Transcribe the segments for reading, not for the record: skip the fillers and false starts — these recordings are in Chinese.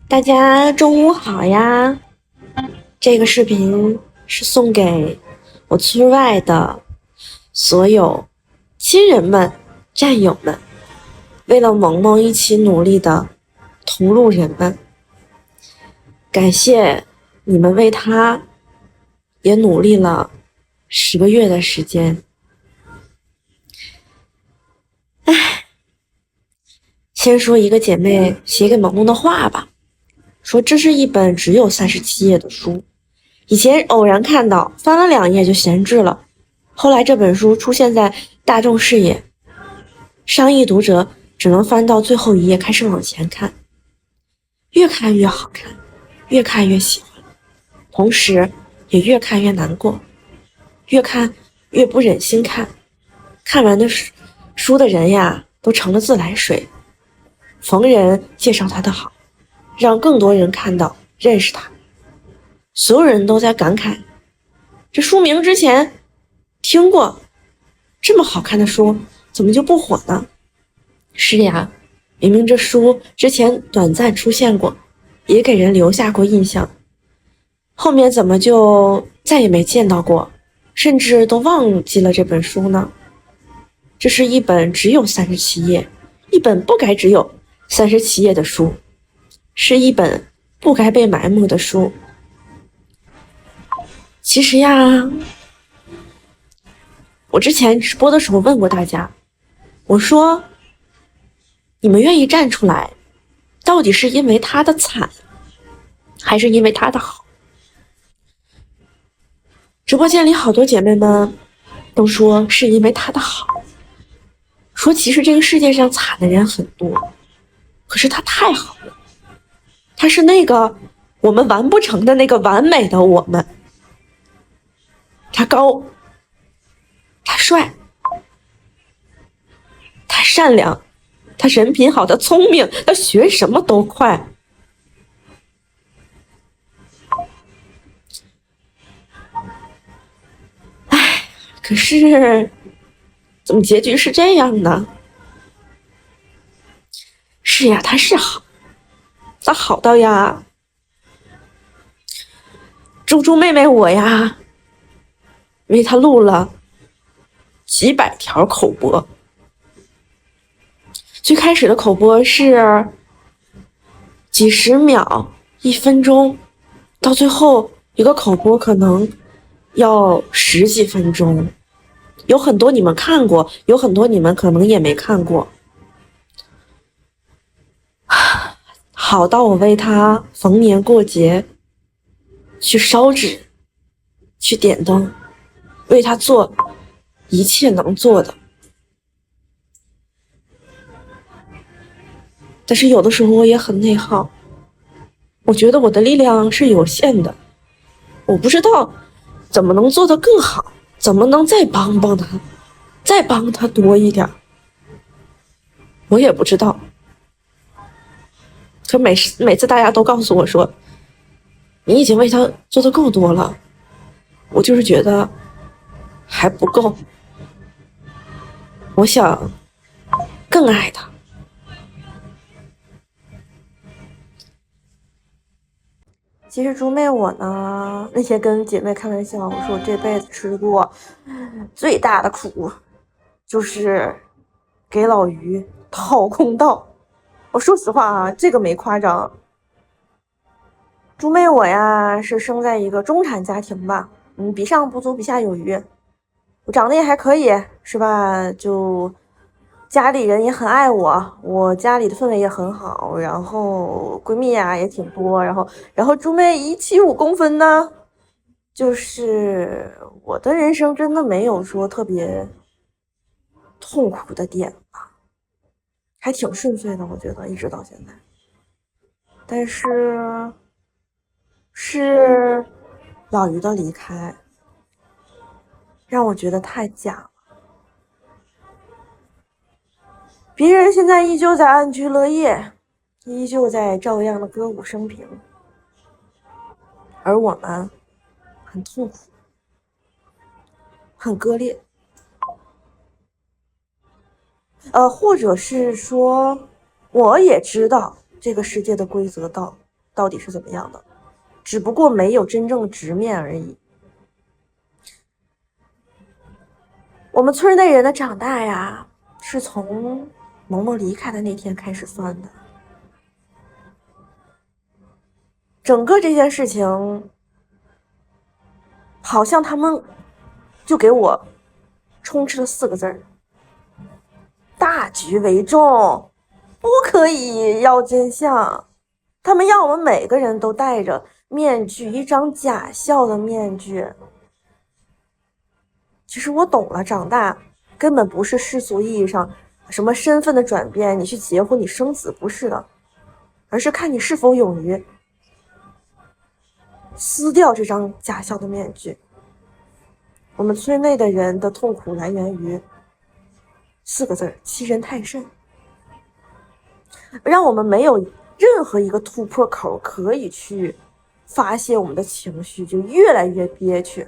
大家中午好呀！这个视频是送给我村外的所有亲人们、战友们，为了萌萌一起努力的同路人们。感谢你们为他也努力了10个月的时间。先说一个姐妹写给萌萌的话吧，说这是一本只有37页的书，以前偶然看到，翻了2页就闲置了。后来这本书出现在大众视野，商业读者只能翻到最后一页开始往前看，越看越好看，越看越喜欢，同时也越看越难过，越看越不忍心看。看完的书的人呀，都成了自来水，逢人介绍他的好，让更多人看到认识他。所有人都在感慨，这书名之前听过，这么好看的书怎么就不火呢？是呀，明明这书之前短暂出现过，也给人留下过印象，后面怎么就再也没见到过，甚至都忘记了这本书呢？这是一本只有37页，一本不该只有37页的书，是一本不该被埋没的书。其实呀，我之前直播的时候问过大家，我说你们愿意站出来，到底是因为他的惨，还是因为他的好？直播间里好多姐妹们都说是因为他的好，说其实这个世界上惨的人很多，可是他太好了，他是那个我们完不成的那个完美的我们。他高，他帅，他善良，他人品好，他聪明，他学什么都快。唉，可是怎么结局是这样呢？是呀，他是好，他好到呀，猪猪妹妹我呀，为他录了几百条口播。最开始的口播是几十秒、1分钟，到最后一个口播可能要10几分钟，有很多你们看过，有很多你们可能也没看过。好到我为他逢年过节去烧纸，去点灯，为他做一切能做的。但是有的时候我也很内耗，我觉得我的力量是有限的，我不知道怎么能做得更好，怎么能再帮帮他，再帮他多一点，我也不知道。可每次大家都告诉我说，你已经为他做得够多了，我就是觉得还不够，我想更爱他。其实猪妹我呢，那天跟姐妹开玩笑，我说我这辈子吃过最大的苦，就是给老于讨公道。我说实话啊，这个没夸张。猪妹我呀，是生在一个中产家庭吧，比上不足，比下有余。我长得也还可以，是吧？就家里人也很爱我，我家里的氛围也很好，然后闺蜜呀也挺多，然后猪妹175公分呢，就是我的人生真的没有说特别痛苦的点吧，还挺顺遂的，我觉得一直到现在。但是老于的离开，让我觉得太假了。别人现在依旧在安居乐业，依旧在照样的歌舞升平，而我们很痛苦，很割裂。或者是说，我也知道这个世界的规则道，到底是怎么样的，只不过没有真正直面而已。我们村内人的长大呀，是从萌萌离开的那天开始算的。整个这件事情，好像他们就给我充斥了4个字儿：大局为重，不可以要真相。他们要我们每个人都戴着面具，一张假笑的面具。其实我懂了，长大根本不是世俗意义上什么身份的转变，你去结婚，你生子，不是的，而是看你是否勇于撕掉这张假笑的面具。我们村内的人的痛苦来源于4个字：欺人太甚，让我们没有任何一个突破口可以去发泄我们的情绪，就越来越憋屈。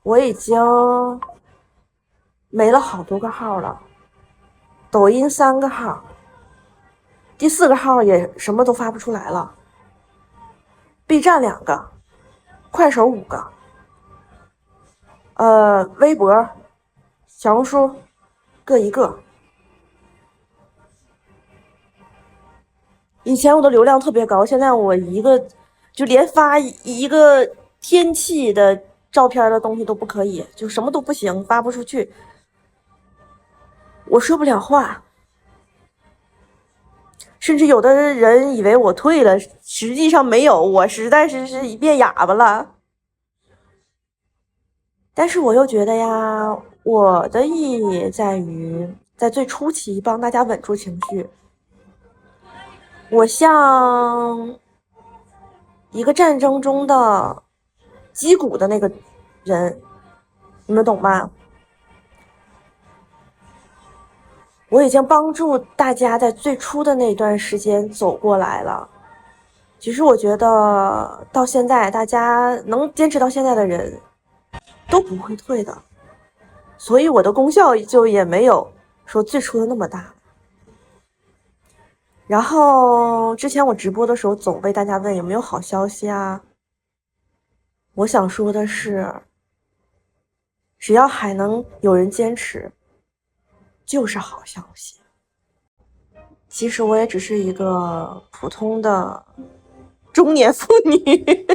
我已经没了好多个号了，抖音3个号，第4个号也什么都发不出来了。B 站2个，快手5个，微博、小红书各1个。以前我的流量特别高，现在我一个就连发一个天气的照片的东西都不可以，就什么都不行，发不出去，我说不了话。甚至有的人以为我退了，实际上没有，我实在是一变哑巴了。但是我又觉得呀，我的意义在于在最初期帮大家稳住情绪。我像一个战争中的击鼓的那个人，你们懂吗？我已经帮助大家在最初的那段时间走过来了。其实我觉得到现在，大家能坚持到现在的人都不会退的，所以我的功效就也没有说最初的那么大。然后之前我直播的时候总被大家问有没有好消息啊，我想说的是，只要还能有人坚持，就是好消息。其实我也只是一个普通的中年妇女，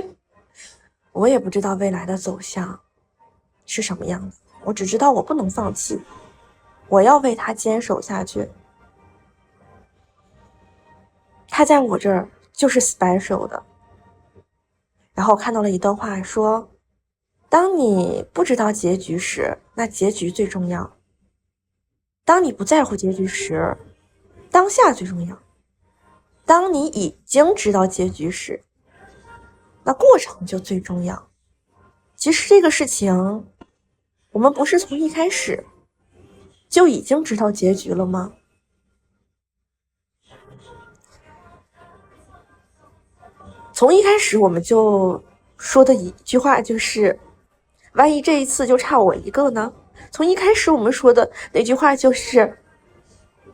我也不知道未来的走向是什么样的，我只知道我不能放弃，我要为他坚守下去。他在我这儿就是 special 的。然后看到了一段话说，当你不知道结局时，那结局最重要；当你不在乎结局时，当下最重要；当你已经知道结局时，那过程就最重要。其实这个事情，我们不是从一开始就已经知道结局了吗？从一开始我们就说的一句话就是，万一这一次就差我一个呢？从一开始我们说的那句话就是，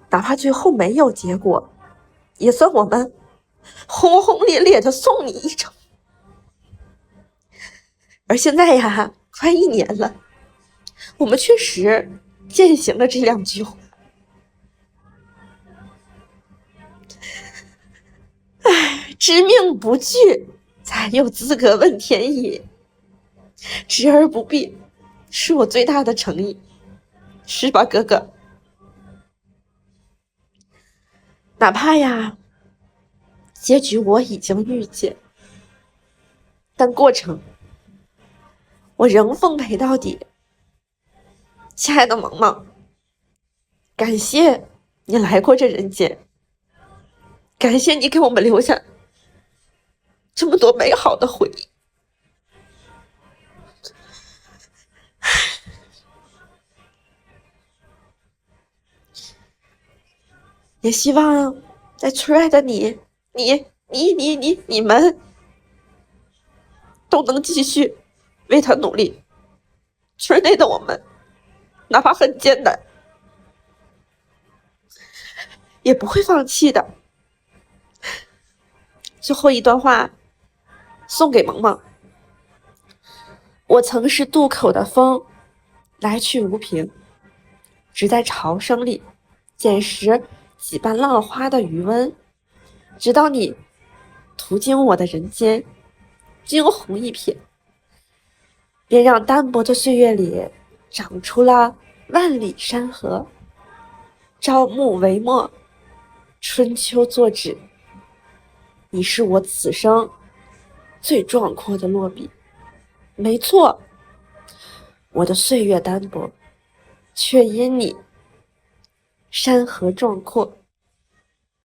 哪怕最后没有结果，也算我们轰轰烈烈的送你一程。而现在呀，快1年了，我们确实践行了这2句话。知命不惧，才有资格问天意。知而不避，是我最大的诚意，是吧，哥哥？哪怕呀，结局我已经预见，但过程我仍奉陪到底。亲爱的萌萌，感谢你来过这人间，感谢你给我们留下这么多美好的回忆。也希望在村外的你们都能继续为他努力。村内的我们，哪怕很艰难，也不会放弃的。最后一段话送给萌萌。我曾是渡口的风，来去无凭，只在潮声里捡拾几瓣浪花的余温，直到你途经我的人间，惊鸿一瞥，便让单薄的岁月里长出了万里山河。朝暮为墨，春秋作纸，你是我此生最壮阔的落笔。没错，我的岁月单薄，却因你山河壮阔。